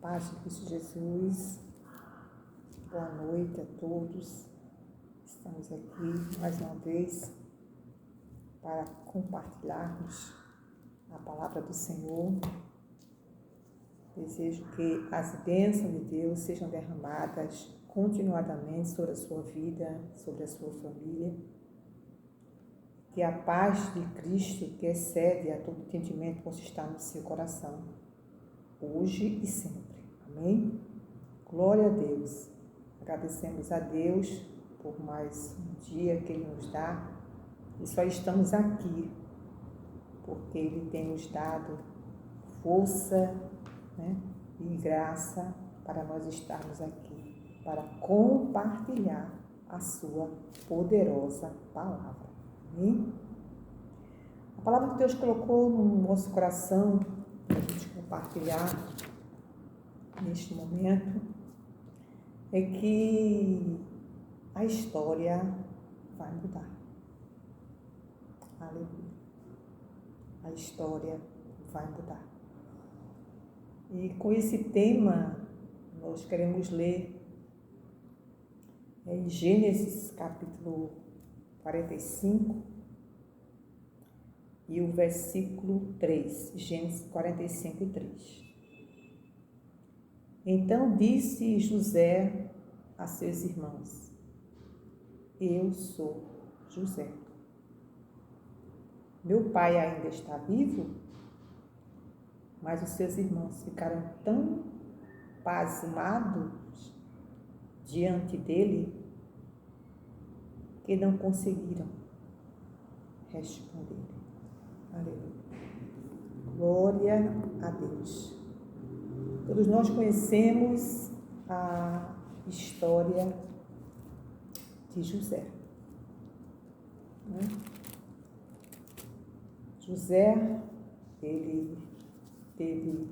paz de Cristo Jesus, boa noite a todos. Estamos aqui mais uma vez para compartilharmos a palavra do Senhor. Desejo que as bênçãos de Deus sejam derramadas continuadamente sobre a sua vida, sobre a sua família. Que a paz de Cristo, que excede a todo entendimento, possa estar no seu coração, hoje e sempre. Amém? Glória a Deus. Agradecemos a Deus por mais um dia que Ele nos dá. E só estamos aqui porque Ele tem nos dado força, e graça para nós estarmos aqui, para compartilhar a sua poderosa palavra. Amém? A palavra que Deus colocou no nosso coração para a gente compartilhar neste momento é que a história vai mudar. Aleluia. A história vai mudar. E com esse tema, nós queremos ler em Gênesis capítulo 45 e o versículo 3, Gênesis 45 e 3. Então disse José a seus irmãos: Eu sou José. Meu pai ainda está vivo? Mas os seus irmãos ficaram tão pasmados diante dele que não conseguiram responder. Aleluia. Glória a Deus. Todos nós conhecemos a história de José. José, ele teve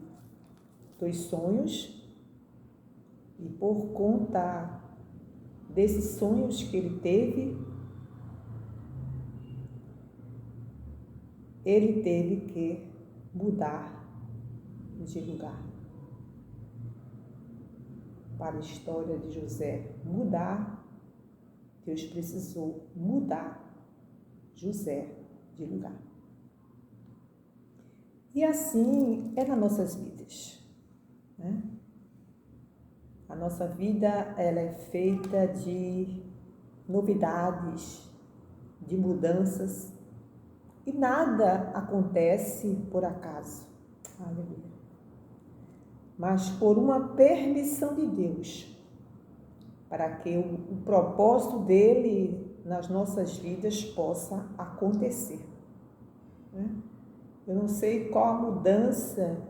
2 sonhos e por conta desses sonhos que ele teve que mudar de lugar. Para a história de José mudar, Deus precisou mudar José de lugar. E assim é nas nossas vidas, A nossa vida, ela é feita de novidades, de mudanças, e nada acontece por acaso. Aleluia. Mas por uma permissão de Deus, para que o propósito dele nas nossas vidas possa acontecer. Eu não sei qual a mudança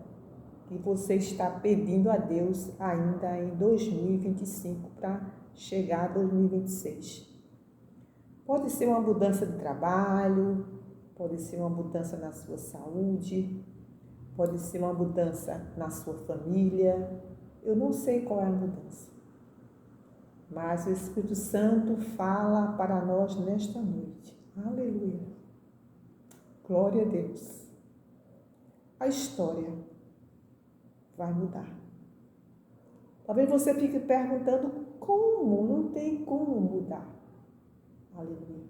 que você está pedindo a Deus ainda em 2025 para chegar a 2026. Pode ser uma mudança de trabalho, pode ser uma mudança na sua saúde, pode ser uma mudança na sua família. Eu não sei qual é a mudança. Mas o Espírito Santo fala para nós nesta noite. Aleluia. Glória a Deus. A história vai mudar. Talvez você fique perguntando como, não tem como mudar. Aleluia.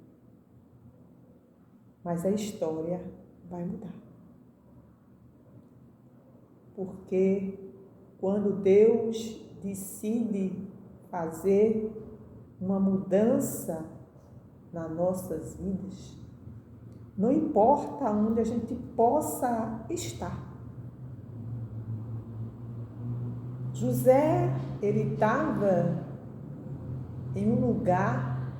Mas a história vai mudar. Porque quando Deus decide fazer uma mudança nas nossas vidas, não importa onde a gente possa estar. José, ele estava em um lugar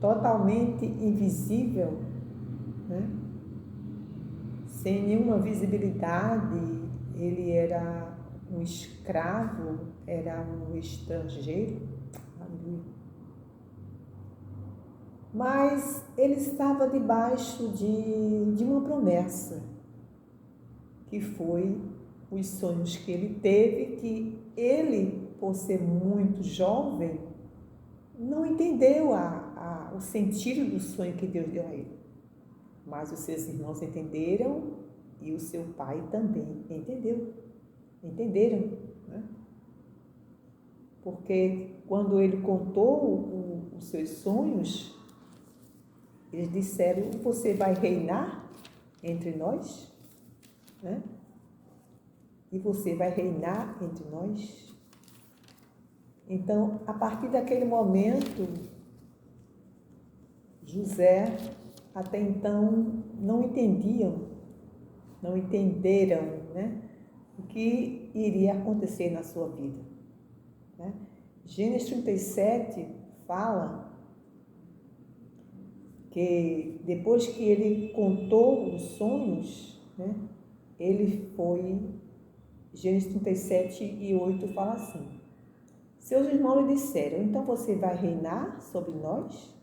totalmente invisível, sem nenhuma visibilidade. Ele era um escravo, era um estrangeiro. Mas ele estava debaixo de uma promessa, que foi os sonhos que ele teve, que ele, por ser muito jovem, não entendeu o sentido do sonho que Deus deu a ele. Mas os seus irmãos entenderam e o seu pai também entendeu. entenderam, né? Porque quando ele contou os seus sonhos, eles disseram: você vai reinar entre nós, né? E você vai reinar entre nós. Então, a partir daquele momento, José, até então, não entenderam, né, o que iria acontecer na sua vida, né? Gênesis 37 fala que depois que ele contou os sonhos, né, ele foi, Gênesis 37:8 fala assim: seus irmãos lhe disseram: então você vai reinar sobre nós?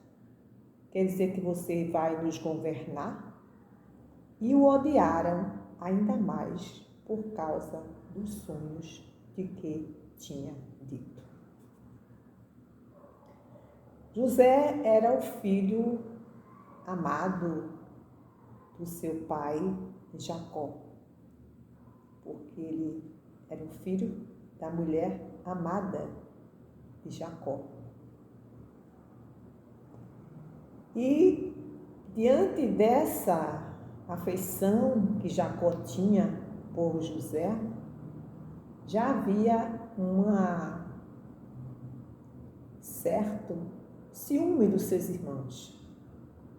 Quer dizer que você vai nos governar? E o odiaram ainda mais por causa dos sonhos de que tinha dito. José era o filho amado do seu pai Jacó, porque ele era o filho da mulher amada de Jacó. E diante dessa afeição que Jacó tinha por José, já havia certo ciúme dos seus irmãos,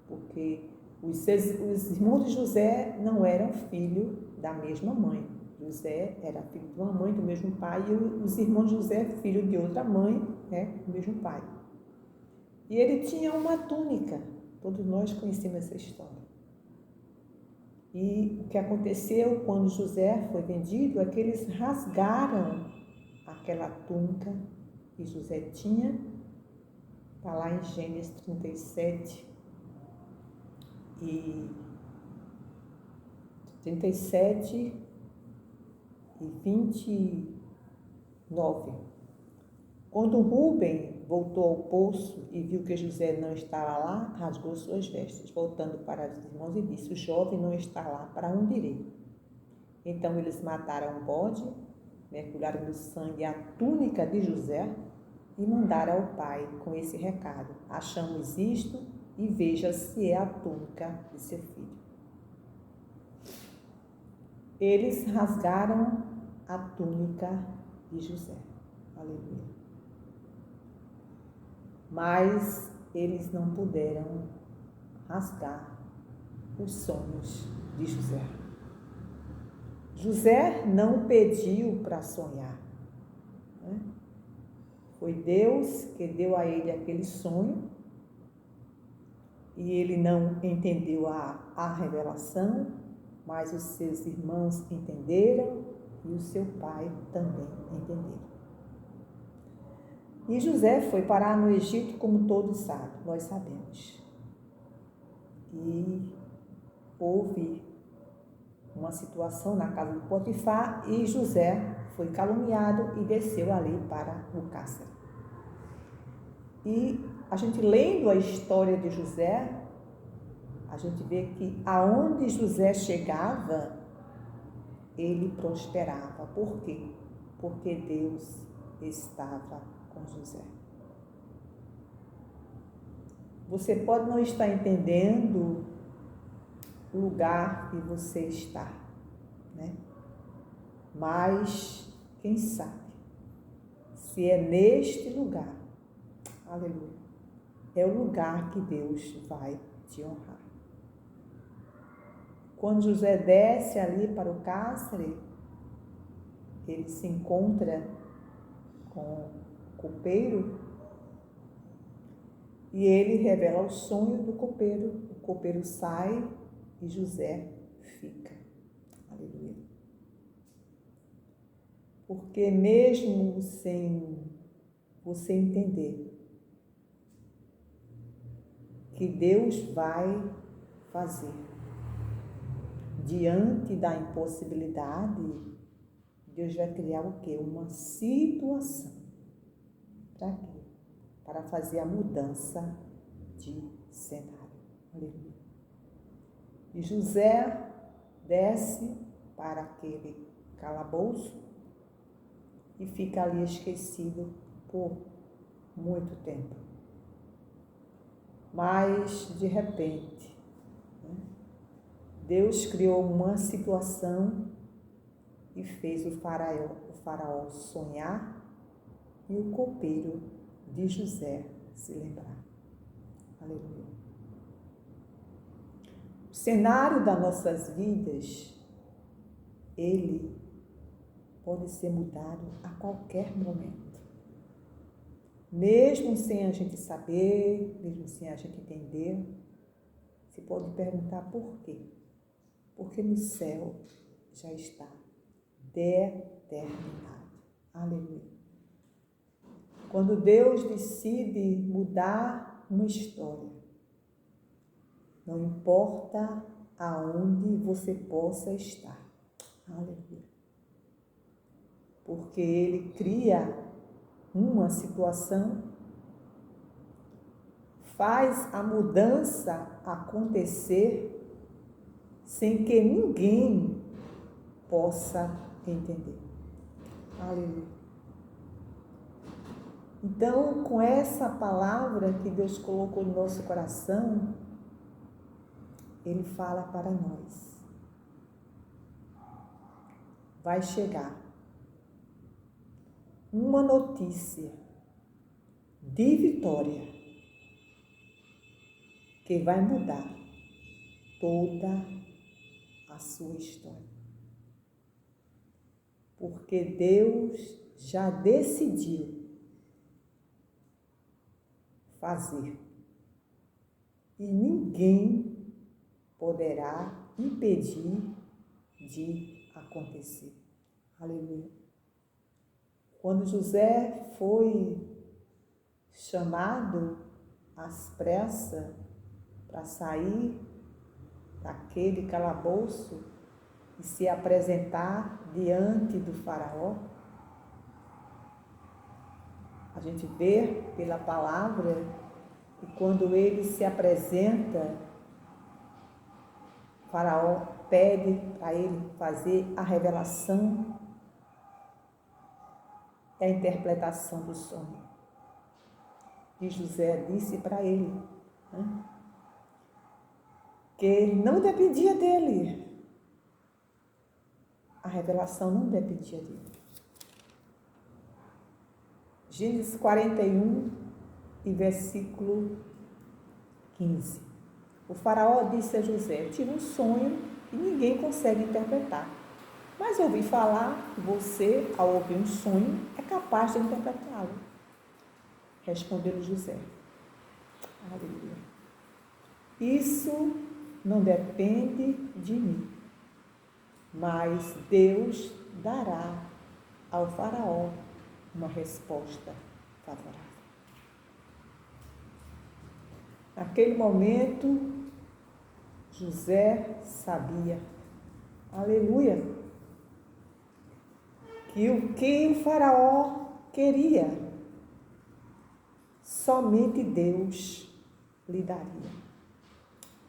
porque os irmãos de José não eram filhos da mesma mãe. José era filho de uma mãe do mesmo pai, e os irmãos de José, filho de outra mãe, né, do mesmo pai. E ele tinha uma túnica, todos nós conhecemos essa história. E o que aconteceu quando José foi vendido é que eles rasgaram aquela túnica que José tinha. Está lá em Gênesis 37 e 29. Quando Rúben voltou ao poço e viu que José não estava lá, rasgou suas vestes, voltando para os irmãos e disse: o jovem não está lá, para onde irei? Então eles mataram um bode, mergulharam no sangue a túnica de José e mandaram ao pai com esse recado: achamos isto e veja se é a túnica de seu filho. Eles rasgaram a túnica de José. Aleluia. Mas eles não puderam rasgar os sonhos de José. José não pediu para sonhar, né? Foi Deus que deu a ele aquele sonho e ele não entendeu a revelação, mas os seus irmãos entenderam e o seu pai também entendeu. E José foi parar no Egito, como todos sabem, nós sabemos. E houve uma situação na casa de Potifar e José foi caluniado e desceu ali para o cárcere. E a gente lendo a história de José, a gente vê que aonde José chegava, ele prosperava. Por quê? Porque Deus estava com José. Você pode não estar entendendo o lugar que você está, né? Mas, quem sabe, se é neste lugar, aleluia, é o lugar que Deus vai te honrar. Quando José desce ali para o cárcere, ele se encontra com o copeiro e ele revela o sonho do copeiro. O copeiro sai e José fica. Aleluia. Porque mesmo sem você entender que Deus vai fazer diante da impossibilidade, Deus vai criar o quê? Uma situação. Para quê? Para fazer a mudança de cenário. Aleluia. E José desce para aquele calabouço e fica ali esquecido por muito tempo. Mas, de repente, Deus criou uma situação e fez o faraó sonhar e o copeiro de José se lembrar. Aleluia. O cenário das nossas vidas, ele pode ser mudado a qualquer momento. Mesmo sem a gente saber, mesmo sem a gente entender, você pode perguntar por quê? Porque no céu já está determinado. Aleluia. Quando Deus decide mudar uma história, não importa aonde você possa estar. Aleluia. Porque Ele cria uma situação, faz a mudança acontecer sem que ninguém possa entender. Aleluia. Então, com essa palavra que Deus colocou no nosso coração, Ele fala para nós. Vai chegar uma notícia de vitória que vai mudar toda a sua história. Porque Deus já decidiu fazer e ninguém poderá impedir de acontecer. Aleluia. Quando José foi chamado às pressas para sair daquele calabouço e se apresentar diante do faraó, a gente vê pela palavra que quando ele se apresenta, o faraó pede para ele fazer a revelação e a interpretação do sonho. E José disse para ele, que não dependia dele. A revelação não dependia dele. Gênesis 41 e versículo 15. O faraó disse a José: tive um sonho que ninguém consegue interpretar, mas ouvi falar que você, ao ouvir um sonho, é capaz de interpretá-lo. Respondeu José: aleluia. Isso não depende de mim, mas Deus dará ao faraó uma resposta favorável. Naquele momento, José sabia, aleluia, que o que o faraó queria, somente Deus lhe daria.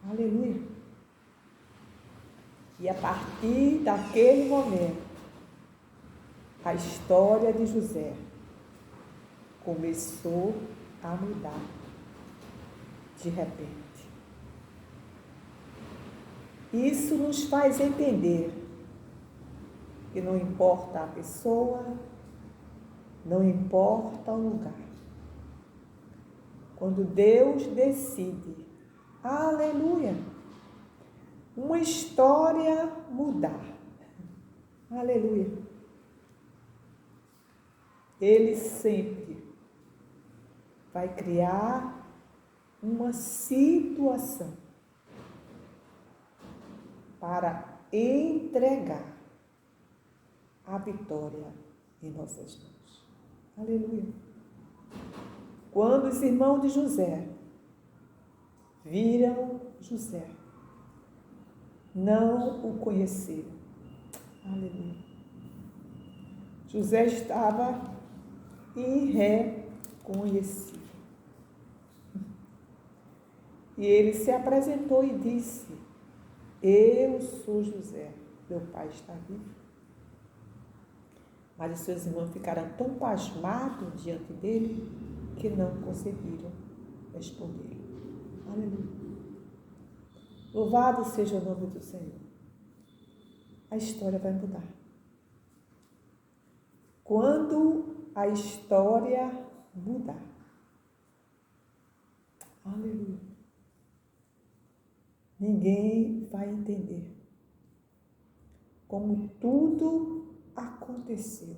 Aleluia. E a partir daquele momento, a história de José começou a mudar de repente. Isso nos faz entender que não importa a pessoa, não importa o lugar. Quando Deus decide, aleluia, uma história mudar, aleluia, Ele sempre vai criar uma situação para entregar a vitória em nossas mãos. Aleluia. Quando os irmãos de José viram José, não o conheceram. Aleluia. José estava irreconhecível. E ele se apresentou e disse: eu sou José, meu pai está vivo. Mas os seus irmãos ficaram tão pasmados diante dele que não conseguiram responder. Aleluia. Louvado seja o nome do Senhor. A história vai mudar. Quando a história mudar. Aleluia. Ninguém vai entender como tudo aconteceu.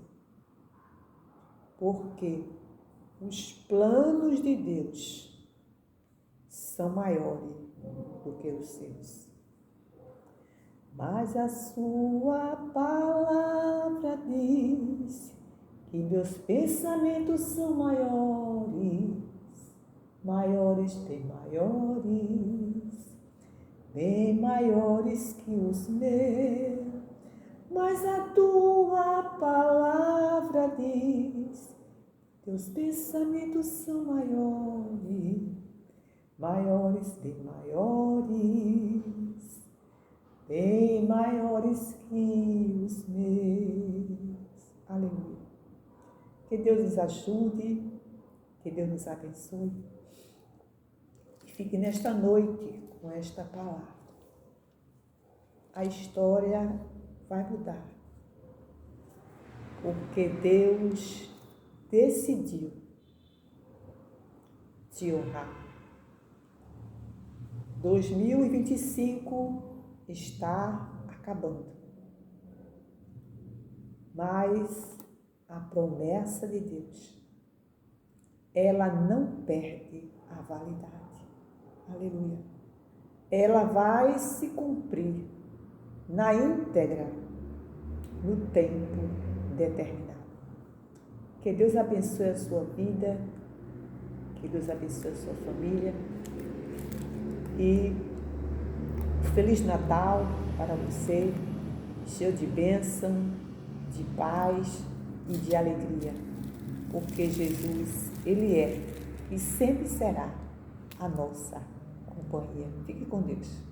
Porque os planos de Deus são maiores do que os seus. Mas a sua palavra diz que meus pensamentos são maiores, bem maiores que os meus. Mas a tua palavra diz, teus pensamentos são maiores, bem maiores que os meus. Aleluia. Que Deus nos ajude, que Deus nos abençoe. E fique nesta noite com esta palavra. A história vai mudar, porque Deus decidiu te honrar. 2025 está acabando, mas a promessa de Deus, ela não perde a validade. Aleluia. Ela vai se cumprir na íntegra, no tempo determinado. Que Deus abençoe a sua vida, que Deus abençoe a sua família e Feliz Natal para você, cheio de bênção, de paz e de alegria, porque Jesus, Ele é e sempre será a nossa companhia. Fique com Deus.